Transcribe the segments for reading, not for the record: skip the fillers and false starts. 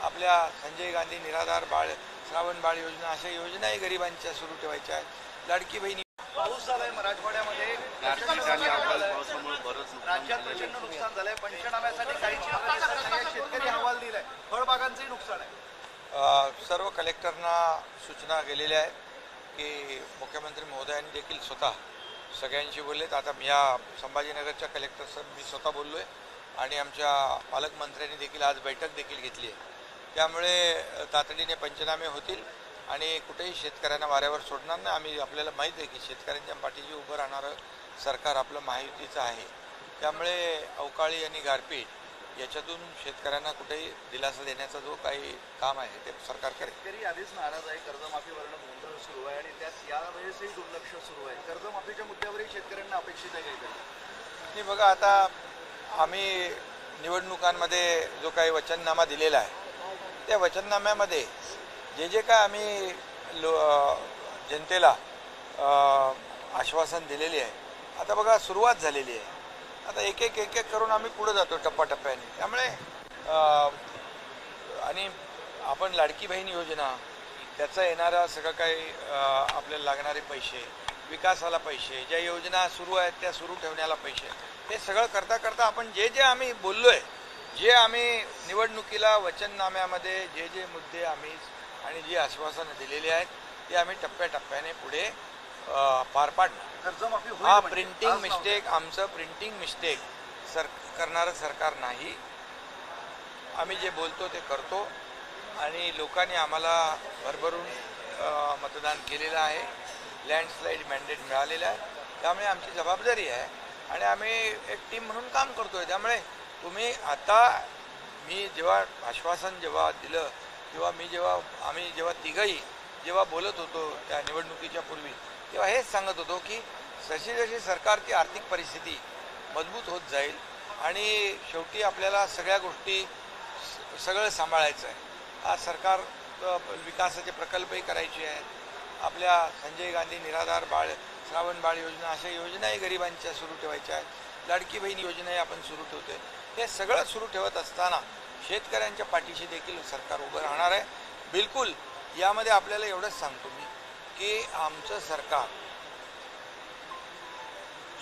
आपल्या संजय गांधी निराधार बाळ श्रावण बाळ योजना अशा योजनाही गरिबांच्या सुरू ठेवायच्या आहेत। लाडकी बहिणी पाऊस झालाय मराठवाड्यामध्ये, राज्यात प्रचंड नुकसान झालंय। पंचनाम्यासाठी काही शेतकरी अहवाल दिलाय, फळबागांचंही नुकसान आहे। सर्व कलेक्टरना सूचना गेलेल्या आहेत की मुख्यमंत्री महोदयांनी देखील स्वतः सगळ्यांशी बोललेत। आता या संभाजीनगरच्या कलेक्टर मी स्वतः बोललो आहे आणि आमच्या पालकमंत्र्यांनी देखील आज बैठक देखील घेतली आहे। त्यामुळे तातडीने पंचनामे होतील आणि कुठेही शेतकऱ्यांना वाऱ्यावर सोडणार नाही। आम्ही आपल्याला माहीत आहे की शेतकऱ्यांच्या पाठीशी उभं राहणारं सरकार आपलं महायुतीचं आहे। त्यामुळे अवकाळी आणि गारपीट याच्यातून शेतकऱ्यांना कुठेही दिलासा देण्याचा जो काही काम आहे ते सरकार करेल। शेतकरी आधीच नाराज आहे, कर्जमाफीवरनं गोंधळ सुरू आहे आणि त्यात यावेळेसही दुर्लक्ष सुरू आहे। कर्जमाफीच्या मुद्द्यावरही शेतकऱ्यांना अपेक्षित आहे नाही बघा, आता आम्ही निवडणुकांमध्ये जो काही वचननामा दिलेला आहे त्या वचननाम्यामध्ये जे काय आम्ही जनतेला आश्वासन दिलेले आहे, आता बघा सुरुवात झालेली आहे। आता एक एक करून आम्ही पुढे जातो टप्प्याटप्प्याने। त्यामुळे आणि आपण लाडकी बहीण योजना त्याचा येणारा सगळं काही आपल्याला लागणारे पैसे, विकासाला पैसे, ज्या योजना सुरू आहेत त्या सुरू ठेवण्याला पैसे, हे सगळं करता करता आपण जे आम्ही बोललोय, जे आम्ही निवडणुकीला वचननाम्यामध्ये जे मुद्दे आम्ही आणि जी आश्वासनं दिलेली आहेत ते आम्ही टप्प्याटप्प्याने पुढे पार पाडणार। कर्जमाफी हा प्रिंटिंग मिस्टेक, आमचं प्रिंटिंग मिस्टेक करणारं सरकार नाही। आम्ही जे बोलतो ते करतो आणि लोकांनी आम्हाला भरभरून मतदान केलेलं आहे, लँडस्लाईड मॅन्डेट मिळालेलं आहे। त्यामुळे आमची जबाबदारी आहे आणि आम्ही एक टीम म्हणून काम करतोय। त्यामुळे तुम्ही आता मी जेव्हा आश्वासन दिलं किंवा आम्ही तिघही जेव्हा बोलत होतो त्या निवडणुकीच्या पूर्वी, तेव्हा हेच सांगत होतो की जशी जशी सरकारची आर्थिक परिस्थिती मजबूत होत जाईल आणि शेवटी आपल्याला सगळ्या गोष्टी सगळं सांभाळायचं आहे। हा सरकार विकासाचे प्रकल्पही करायचे आहेत। आपल्या संजय गांधी निराधार बाळ श्रावण बाळ योजना अशा योजनाही गरिबांच्या सुरू ठेवायच्या आहेत। लाडकी बहीण योजनाही आपण सुरू ठेवतोय। हे सगळं सुरू ठेवत असताना शेतकऱ्यांच्या पाठीशी देखील सरकार उभं राहणार आहे। बिलकुल यामध्ये आपल्याला एवढंच सांगतो मी की आमचं सरकार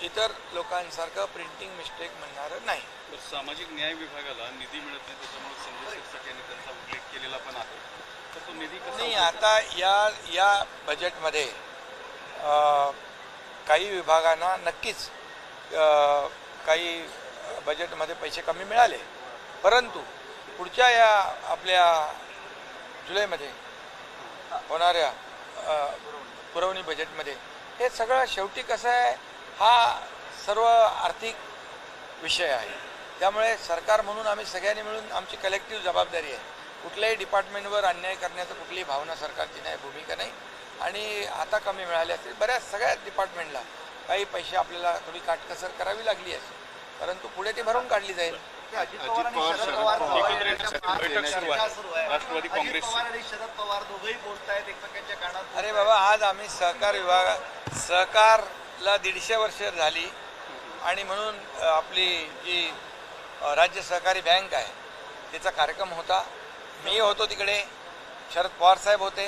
इतर लोकांसारखं प्रिंटिंग मिस्टेक म्हणणारं नाही। सामाजिक न्याय विभागाला निधी मिळत नाही, त्याच्यामुळे संजय शिरसाट यांनी त्यांचा उल्लेख केलेला पण आहे। तर तो निधी कसा नाही, आता या बजेटमध्ये काही विभागांना नक्कीच काही बजेटमध्ये पैसे कमी मिळाले, परंतु पुढच्या या आपल्या जुलैमध्ये होणाऱ्या पुरवणी बजेटमध्ये हे सगळं शेवटी कसं आहे, हा सर्व आर्थिक विषय आहे। त्यामुळे सरकार म्हणून आम्ही सगळ्यांनी मिळून आमची कलेक्टिव्ह जबाबदारी आहे। कुठल्याही डिपार्टमेंटवर अन्याय करण्याचं कुठलीही भावना सरकारची नाही, भूमिका नाही। आणि आता कमी मिळाले असतील बऱ्याच सगळ्याच डिपार्टमेंटला काही पैसे आपल्याला थोडी काटकसर करावी लागली असेल, परंतु पुढे ती भरून काढली जाईल। अजित पवार राष्ट्रवादी काँग्रेस शरद पवार दोघंही बोलतायत एकमेकांच्या कानात। अरे बाबा, आज आम्ही सहकारला 150 वर्ष झाली आणि म्हणून आपली जी राज्य सहकारी बँक आहे त्याचा कार्यक्रम होता। मी होतो तिकडे, शरद पवार साहेब होते,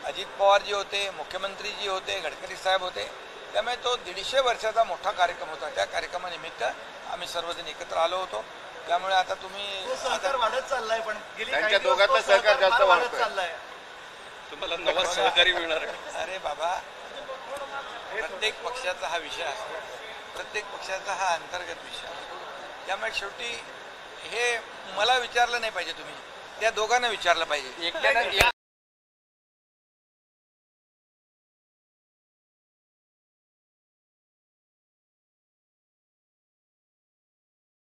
अजित पवारजी होते, मुख्यमंत्रीजी होते, गडकरी साहेब होते। त्यामुळे तो 150 वर्षाचा मोठा कार्यक्रम होता। त्या कार्यक्रमानिमित्त आम्ही सर्वजण एकत्र आलो होतो। त्यामुळे आता तुम्ही सहकार वाढत चाललाय, पण त्यांच्या दोघांतलं सहकार जास्त वाढत चाललंय। तुम्हाला नवा सहकारी मिळणार आहे। अरे बाबा, प्रत्येक पक्षाचा हा विषय असतो, प्रत्येक पक्षाचा हा अंतर्गत विषय असतो। त्यामुळे शेवटी हे मला विचारलं नाही पाहिजे, तुम्ही त्या दोघांना विचारलं पाहिजे।